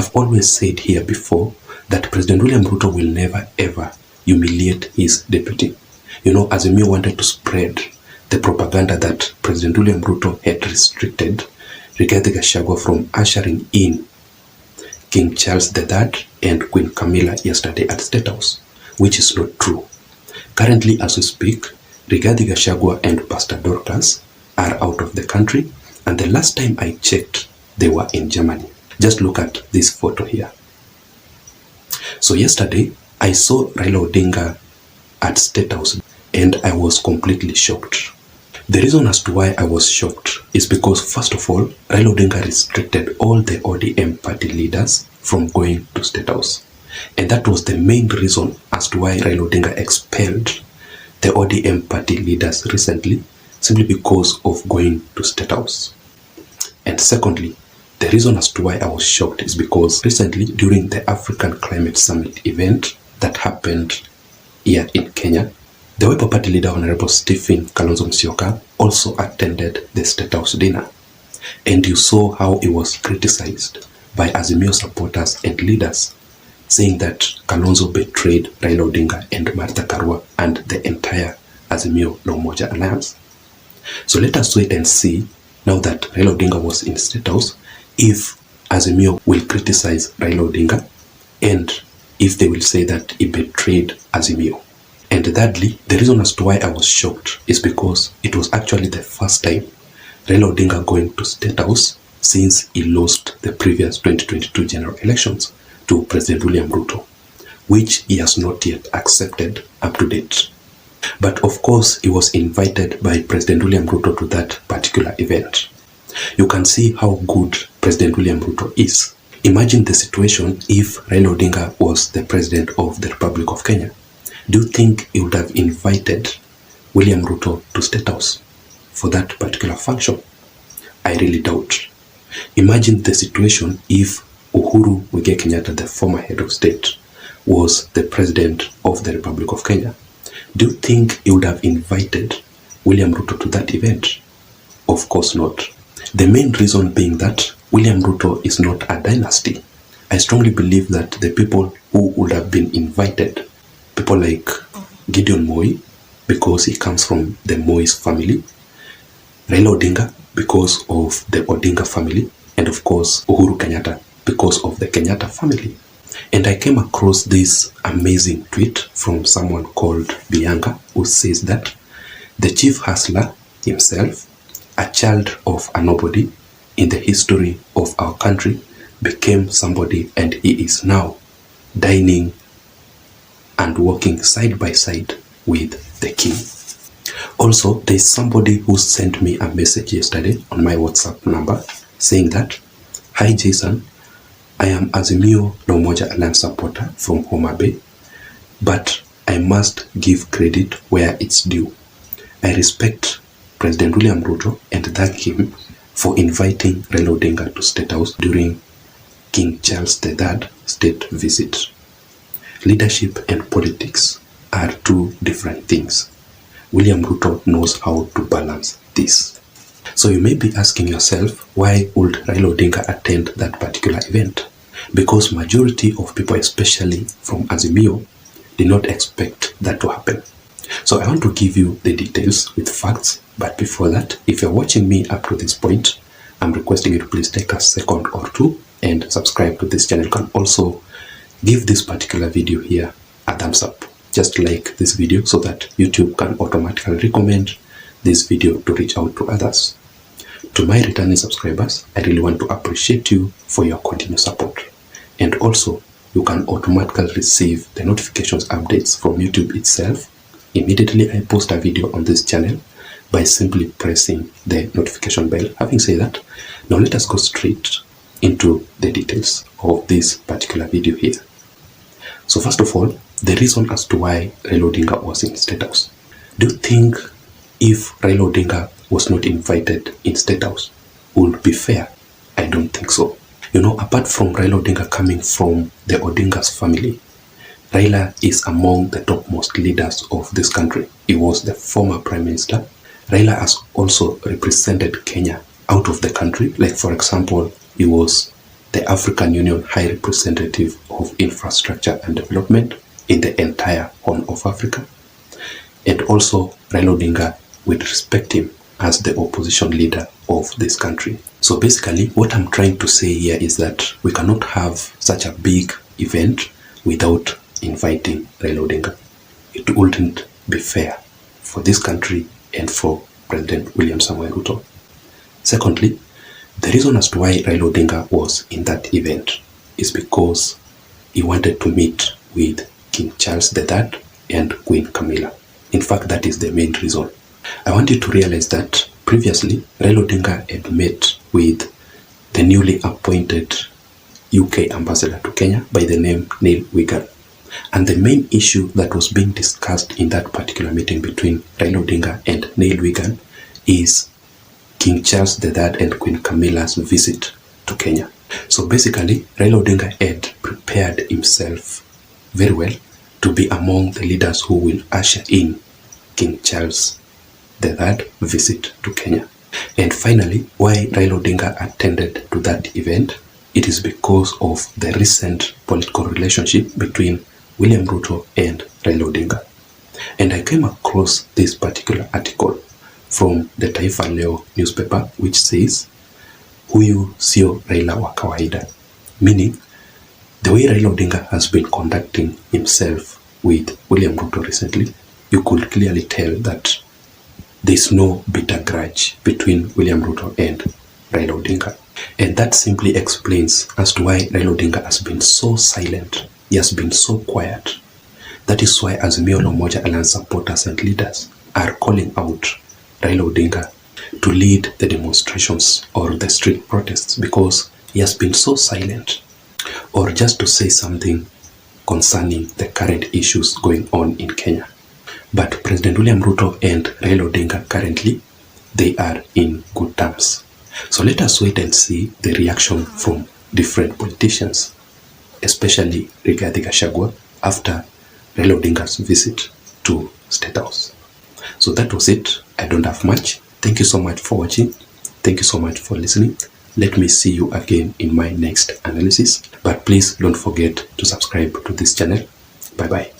have always said here before that President William Ruto will never ever humiliate his deputy. Azimio wanted to spread the propaganda that President William Ruto had restricted Rigathi Gachagua from ushering in King Charles III and Queen Camilla yesterday at Statehouse, which is not true. Currently, as we speak, Rigathi Gachagua and Pastor Dorcas are out of the country, and the last time I checked, they were in Germany. Just look at this photo here. So yesterday, I saw Raila Odinga at Statehouse, and I was completely shocked. The reason as to why I was shocked is because, first of all, Raila Odinga restricted all the ODM party leaders from going to Statehouse. And that was the main reason as to why Raila Odinga expelled the ODM party leaders recently, simply because of going to Statehouse. And secondly, the reason as to why I was shocked is because recently, during the African Climate Summit event that happened here in Kenya, the Wiper Party leader, Honorable Stephen Kalonzo Musyoka, also attended the Statehouse dinner. And you saw how he was criticized by Azimio supporters and leaders, saying that Kalonzo betrayed Raila Odinga and Martha Karua and the entire Azimio La Umoja alliance. So let us wait and see, now that Raila Odinga was in Statehouse, if Azimio will criticize Raila Odinga and if they will say that he betrayed Azimio. And thirdly, the reason as to why I was shocked is because it was actually the first time Raila Odinga going to Statehouse since he lost the previous 2022 general elections to President William Ruto, which he has not yet accepted up to date. But of course, he was invited by President William Ruto to that particular event. You can see how good President William Ruto is. Imagine the situation if Raila Odinga was the president of the Republic of Kenya. Do you think he would have invited William Ruto to Statehouse for that particular function? I really doubt. Imagine the situation if Uhuru Muigai Kenyatta, the former head of state, was the president of the Republic of Kenya. Do you think he would have invited William Ruto to that event? Of course not. The main reason being that William Ruto is not a dynasty. I strongly believe that the people who would have been invited, people like Gideon Moi, because he comes from the Moi's family, Raila Odinga, because of the Odinga family, and of course Uhuru Kenyatta, because of the Kenyatta family. And I came across this amazing tweet from someone called Bianca, who says that the chief hustler himself, a child of a nobody in the history of our country, became somebody, and he is now dining and walking side by side with the king. Also, there is somebody who sent me a message yesterday on my WhatsApp number saying that, "Hi Jason, I am Azimio La Umoja Alliance supporter from Homa Bay, but I must give credit where it's due. I respect President William Ruto and thank him for inviting Raila Odinga to Statehouse during King Charles III state visit. Leadership and politics are two different things. William Ruto knows how to balance this." So you may be asking yourself, why would Raila Odinga attend that particular event? Because majority of people, especially from Azimio, did not expect that to happen. So I want to give you the details with facts, but before that, if you're watching me up to this point, I'm requesting you to please take a second or two and subscribe to this channel. You can also give this particular video here a thumbs up, just like this video, so that YouTube can automatically recommend this video to reach out to others. To my returning subscribers, I really want to appreciate you for your continued support. And also, you can automatically receive the notifications updates from YouTube itself immediately I post a video on this channel by simply pressing the notification bell. Having said that, now let us go straight into the details of this particular video here. So first of all, the reason as to why Raila Odinga was in Statehouse. Do you think if Raila Odinga was not invited in Statehouse would be fair? I don't think so. You know, apart from Raila Odinga coming from the Odinga's family, Raila is among the topmost leaders of this country. He was the former prime minister. Raila has also represented Kenya out of the country. Like, for example, he was the African Union High Representative of Infrastructure and Development in the entire Horn of Africa, and also Raila Odinga would respect him as the opposition leader of this country. So basically, what I'm trying to say here is that we cannot have such a big event without inviting Raila Odinga. It wouldn't be fair for this country and for President William Samoei Ruto. Secondly, the reason as to why Raila Odinga was in that event is because he wanted to meet with King Charles III and Queen Camilla. In fact, that is the main reason. I want you to realize that previously, Raila Odinga had met with the newly appointed UK ambassador to Kenya by the name Neil Wigan. And the main issue that was being discussed in that particular meeting between Raila Odinga and Neil Wigan is King Charles III and Queen Camilla's visit to Kenya. So basically, Raila Odinga had prepared himself very well to be among the leaders who will usher in King Charles III visit to Kenya. And finally, why Raila Odinga attended to that event, it is because of the recent political relationship between William Ruto and Raila Odinga. And I came across this particular article from the Taifa Leo newspaper, which says, "Huyu sio Raila wa kawaida," meaning the way Raila Odinga has been conducting himself with William Ruto recently, you could clearly tell that there's no bitter grudge between William Ruto and Raila Odinga. And that simply explains as to why Raila Odinga has been so silent. He has been so quiet. That is why Azimio la Umoja Alliance supporters and leaders are calling out Raila Odinga to lead the demonstrations or the street protests, because he has been so silent, or just to say something concerning the current issues going on in Kenya. But President William Ruto and Raila Odinga currently, they are in good terms. So let us wait and see the reaction from different politicians, especially Rigathi Gachagua, after Raila Odinga's visit to Statehouse. So that was it. I don't have much. Thank you so much for watching. Thank you so much for listening. Let me see you again in my next analysis. But please don't forget to subscribe to this channel. Bye-bye.